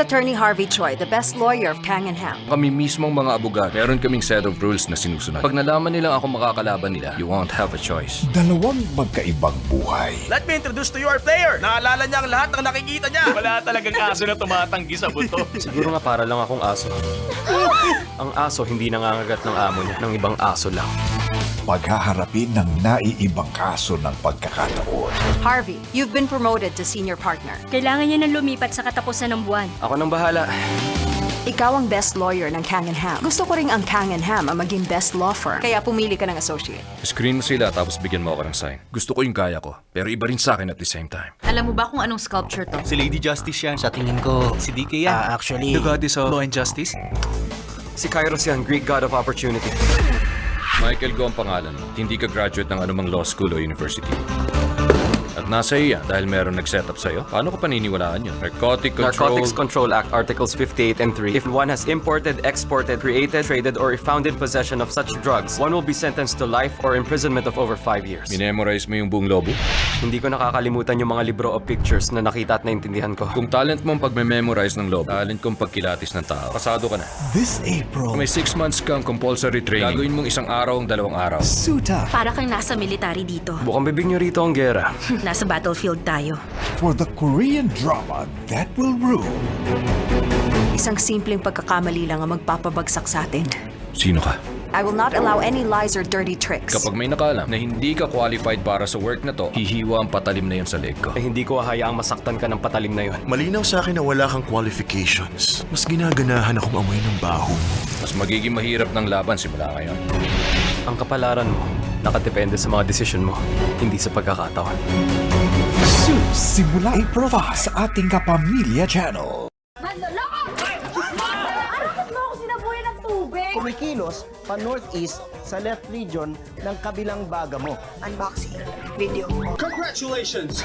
Attorney Harvey Choi, the best lawyer of Kang and Ham. Kami mismong mga abogado, meron kaming set of rules na sinusunod. Pag nalaman nilang ako makakalaban nila, you won't have a choice. Dalawang magkaibang buhay. Let me introduce to you our player. Naalala niya ang lahat ng nakikita niya. Wala talagang aso na tumatanggi sa buto. Siguro nga para lang akong aso. Ang aso hindi nangangagat ng amo niya, ng ibang aso lang. Paghaharapin ng naiibang kaso ng pagkakataon. Harvey, you've been promoted to senior partner. Kailangan niya nang lumipat sa katapusan ng buwan. Ako nang bahala. Ikaw ang best lawyer ng Kang and Ham. Gusto ko ring ang Kang and Ham ang maging best law firm. Kaya pumili ka ng associate. Screen mo sila tapos bigyan mo ako ng sign. Gusto ko yung kaya ko, pero iba rin sa akin at the same time. Alam mo ba kung anong sculpture to? Si Lady Justice yan. Sa tingin ko, Si DK yan. actually, The goddess of law and justice. Si Kairos yan, Greek god of opportunity. Michael Go ang pangalan mo. Hindi ka graduate ng anumang law school o university. At nasa iyo yan dahil meron nag-set up sa'yo. Paano ko paniniwalaan yun? Narcotics Control Act, Articles 58 and 3. If one has imported, exported, created, traded, or if found in possession of such drugs, one will be sentenced to life or imprisonment of over 5 years. Minemorize mo yung buong lobo? Hindi ko nakakalimutan yung mga libro o pictures na nakita at naintindihan ko. Kung talent mo ang pagme-memorize ng lobo, talent kong pagkilatis ng tao. Pasado ka na. This April, Kung may 6 months kang compulsory training, gagawin mong isang araw ang 2 araw. suta Para kang nasa military dito. Bukang bibig niyo rito ang gera. Nasa battlefield tayo. for the Korean drama that will rule. Isang simpleng pagkakamali lang ang magpapabagsak sa atin. Sino ka? I will not allow any lies or dirty tricks. Kapag may nakalam na hindi ka qualified para sa work na to, hihiwa ang patalim na yun sa leg ko. Ay hindi ko hahayaang masaktan ka ng patalim na yun. Malinaw sa akin na wala kang qualifications. Mas ginaganahan akong amoy ng baho. Mas magiging mahirap ng laban simula ngayon. Ang kapalaran mo, nakadepende sa mga desisyon mo, hindi sa pagkakataon. Soon, simula April 5 sa ating Kapamilya Channel. kumikilos pa northeast sa left region ng kabilang baga mo. Unboxing video. Congratulations!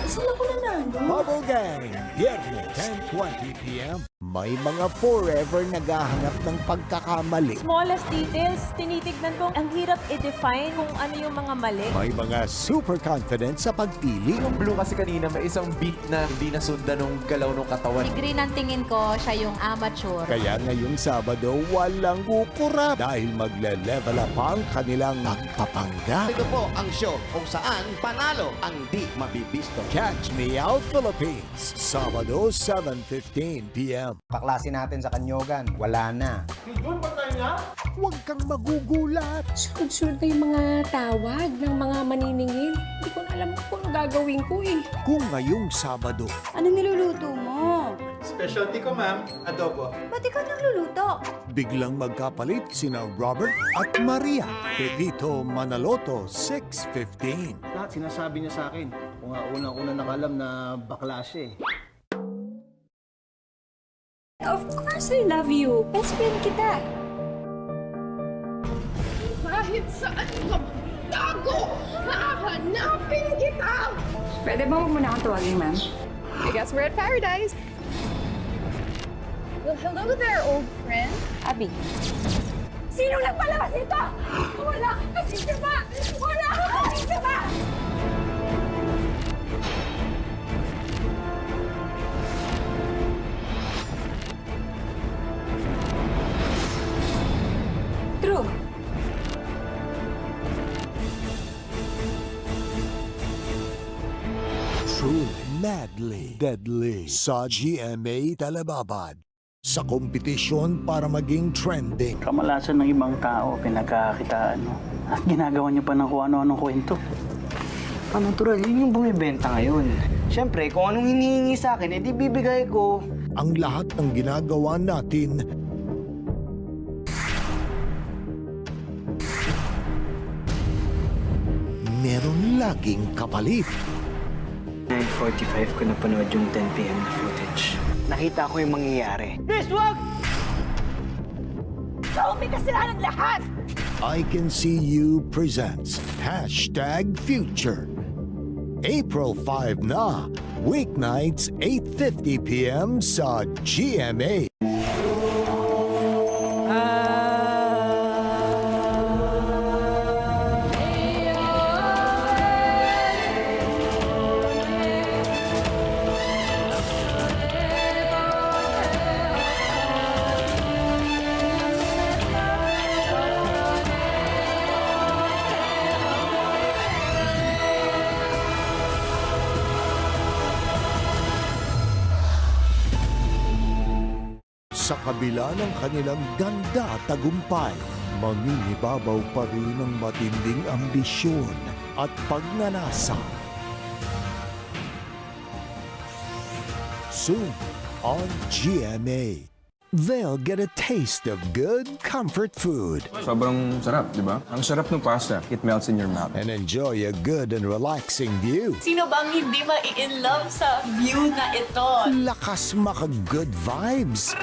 Bubble Gang, Viernes 10:20 p.m. May mga forever naghahanap ng pagkakamali. Smallest details, tinitignan ko, ang hirap i-define kung ano yung mga mali. May mga super confident sa pagpili. Yung blue kasi kanina may isang beat na hindi nasundan ng galaw ng katawan. Si Green ang tingin ko, siya yung amateur. Kaya ngayong Sabado, walang kukurap dahil magle-level up ang kanilang pagpapanggap. Ito po ang show kung saan panalo ang di mabibisto. Catch Me Out Philippines, Sabado 7:15 p.m. Paklase natin sa Kanyogan, wala na. Huwag kang magugulat. Sunod-sunod na yung mga tawag ng mga maniningil. Hindi ko na alam kung ano gagawin ko eh. Kung ngayong Sabado, Ano niluluto mo? Specialty ko, ma'am. Adobo. Ba't ikaw nagluluto? biglang magkapalit sina Robert at Maria. Pepito Manaloto, 6:15. Lahat sinasabi niya sa akin. Kung nga unang-una nakalam na bakla siya eh. Of course I love you. Best friend kita. Kahit saan ka tago, hahanapin kita! Pwede ba muna akong tawagin, ma'am? I guess we're at paradise. Well, hello there, old friend. Abby. Sino nagpalabas nito? Wala ka kasi sama! Wala ka kasi sama! True. True, madly, deadly sa GMA Telebabad. Sa kompetisyon para maging trending. Kamalasan ng ibang tao, pinagkakakitaan mo. At ginagawa niyo pa ng kung ano-anong kwento. Natural, yun yung bumibenta ngayon. Siyempre, kung anong hinihingi sa akin, edi bibigay ko. Ang lahat ng ginagawa natin meron laging kapalit. 9:45 ko napanood yung 10 p.m. na footage. Nakita ko yung mangyayari. This wag! Ikaw may kasalanan lahat! I Can See You presents #Future. April 5 na, weeknights 8:50 p.m. sa GMA. Sa kabila ng kanilang ganda at tagumpay, mangingibabaw pa rin ang matinding ambisyon at pagnanasa. Soon on GMA, they'll get a taste of good comfort food. Sobrang sarap, di ba? Ang sarap ng pasta. It melts in your mouth. And enjoy a good and relaxing view. Sino bang hindi ma-in-love sa view na ito? Lakas maka-good vibes.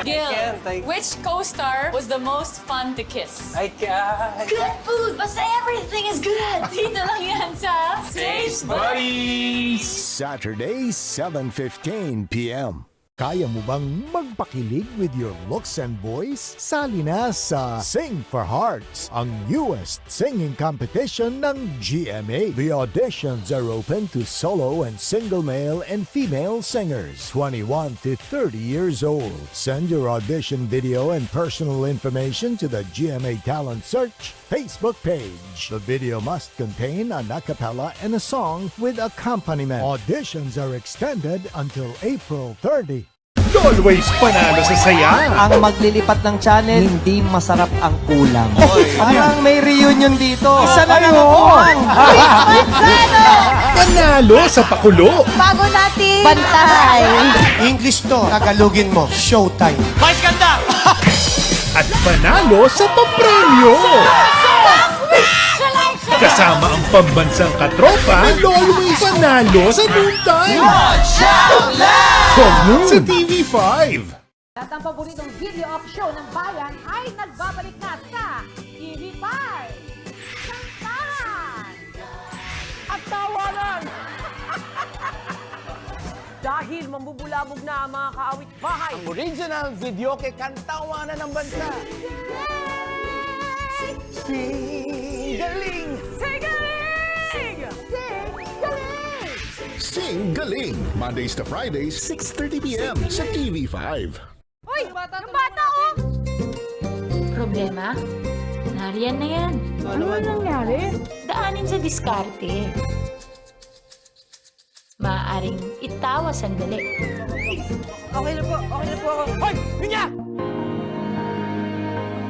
Gil, which co-star was the most fun to kiss? I can't. Good food, basta everything is good. Dito lang yan sa Taste Buddies. Saturday, 7:15 p.m. Kaya mo bang magpakilig with your looks and voice? Sali na sa Sing for Hearts, ang newest singing competition ng GMA. The auditions are open to solo and single male and female singers, 21 to 30 years old. Send your audition video and personal information to the GMA Talent Search Facebook page. The video must contain an a cappella and a song with accompaniment. Auditions are extended until April 30. Always panalo sa saya. Ang maglilipat ng channel, hindi masarap ang ulam. Parang may reunion dito. Isa na lang ako. Panalo sa pakulo. Bago natin bantay. English to. Tagalogin mo. Showtime. Mais ganda! At panalo sa papremyo. Kasama ang pambansang katropa, always panalo sa noontime. From noon sa TV5. At ang paboritong video of show ng bayan ay nagbabalik na sa TV5. Kantahan! At tawanan! Dahil mambubulabog na ang mga kaawit bahay. Ang original video kay Kantawanan ng Bansa. Singaling! Singaling! Singaling! Sing Galing, Mondays to Fridays, 6:30 p.m. sa TV5. Uy! Yung bata oh! Problema? Nariyan na yan. Ano nangyari? Daanin sa diskarte. Maaaring itawa sandali. Okay na po ako. Hoy! Minya!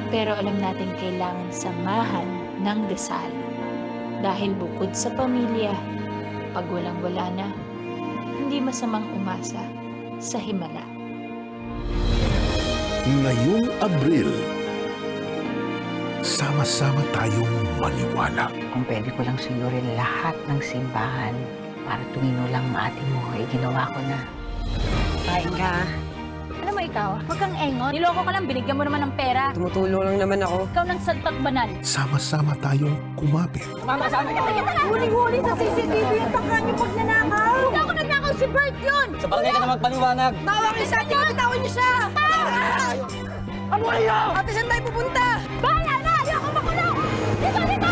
Pero alam natin kailangan samahan ng dasal. Dahil bukod sa pamilya, pag walang-wala na, hindi masamang umasa sa himala. Ngayong Abril, sama-sama tayong maniwala. Kung pwede ko lang suyurin lahat ng simbahan para tumino lang maati mo, ginawa ko na. Kain ka. Alam mo ikaw, huwag kang engot. Niloko ka lang, binigyan mo naman ng pera. Tumutulong lang naman ako. Ikaw nang salpak banal. Sama-sama tayong kumapit. Mama, sabi ka. Huling-huli sa CCTV yung baka niyo pag nanakaw. Hindi ako nagnakaw, si Bert yun! Sa barangay ka na magpaliwanag. Tawag niyo siya, bitawan niyo siya! Ano kayo? Ate, saan tayo pupunta? Bahala na! Hindi ako makulong! Dito!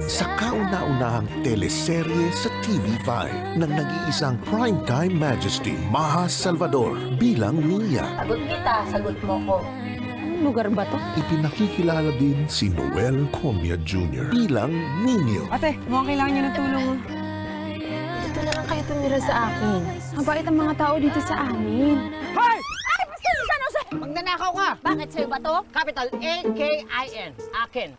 Sa kauna-unahang teleserye sa TV5 ng nag-iisang primetime majesty, Maha Salvador bilang Nia. Sagot kita, sagot mo ko. Anong lugar ba to? Ipinakikilala din si Noel Comia Jr. bilang Nino. Ate, mukhang kailangan niyo ng tulong mo. Dito na lang kayo tumira sa akin. Mabait ang mga tao dito sa amin. Hoy! Ay, basta ni San Jose! Magnanakaw ka! Bakit sa'yo ba to? Capital A-K-I-N. Akin.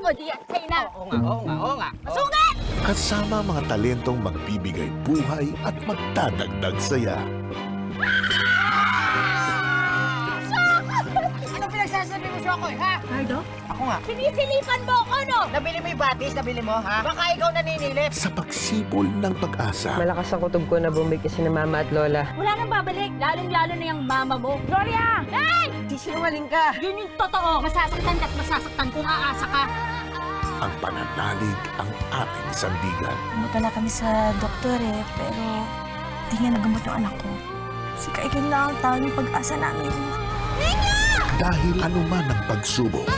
O diyan, kayo na. Oo nga. Masugat! Kasama mga talentong magbibigay buhay at magdadagdag saya. Ano pinagsasabi mo siya ako ha? Cardo? Ako nga. Sinisilipan mo ako, no? Nabili mo yung batis, nabili mo, ha? Baka ikaw naninilip. Sa pagsibol ng pag-asa, Malakas ang kutob ko na bumalik kasi ng mama at lola. Wala nang babalik. Lalong-lalo na yung mama mo. Gloria! Hey! Di sinungaling ka. Yun yung totoo. Masasaktan ka at masasaktan kung aasa ka. ang pananalig ang ating sandigan. Pumunta na kami sa doktor pero di niya nagamot yung anak ko. Si Kaikin lang ang tao ng pag-asa namin. Dahil anuman ang pagsubok,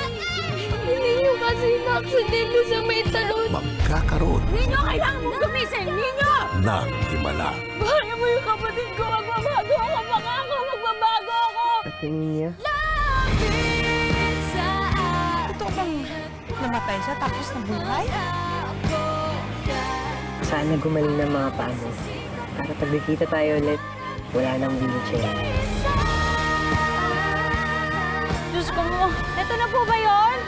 Ninyo kasi na-aksidente sa may talon. magkakaroon Ninyo, kailangan mong gumising! Ninyo! ng himala. Bahaya mo yung kapatid ko! Magbabago ako! Baka ako! Magbabago ako! Ate niya. Ito bang namatay siya tapos nabuhay? Sa Sana gumaling ng mga paa mo. Para pag nakita tayo ulit, wala nang wheelchair. Diyos ko mo, ito na po ba yun?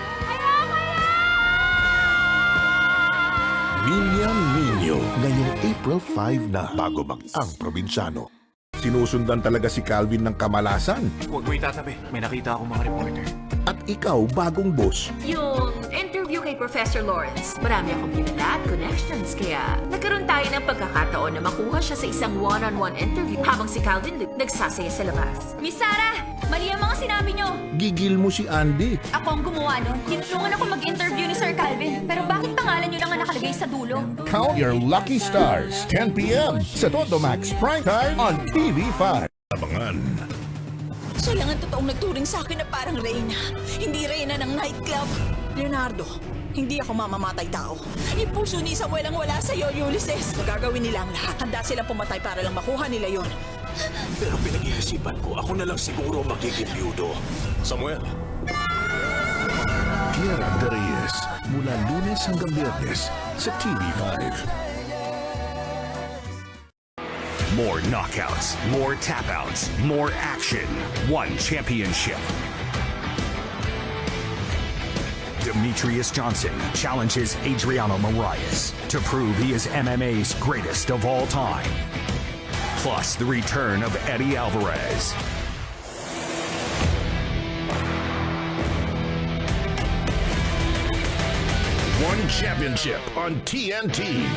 Milyang Minyo, ngayong April 5 na, bago ang probinsyano. Sinusundan talaga si Calvin ng kamalasan. Huwag mo itatabi. May nakita akong mga reporter. At ikaw, bagong boss. Yung interview kay Professor Lawrence, marami akong kilala at connections, kaya nagkaroon tayo ng pagkakataon na makuha siya sa isang one-on-one interview habang si Calvin nagsasaya sa labas. Miss Sarah, mali ang mga sinabi niyo. Gigil mo si Andy. Ako ang gumawa nun. Tinulungan ako mag-interview ni Sir Calvin. Pero bakit pangalan niyo lang ang nakalagay sa dulo? Count your lucky stars, 10 p.m. sa Todo Max Primetime on TV5. Abangan. Siya lang ang totoong nagturing sa akin na parang Reyna. Hindi Reyna ng nightclub. Leonardo, hindi ako mamamatay tao. Yung puso ni Samuel ang wala sa'yo, Ulysses. Magagawin nila ang lahat. Handa silang pumatay para lang makuha nila yon. Pero pinag-iisipan ko, ako na lang siguro magiging byudo. Samuel. Kiara de Reyes, mula Lunes hanggang Biyernes sa TV5. More knockouts, more tap-outs, more action. One championship. Demetrius Johnson challenges Adriano Moraes to prove he is MMA's greatest of all time. Plus the return of Eddie Alvarez. One championship on TNT.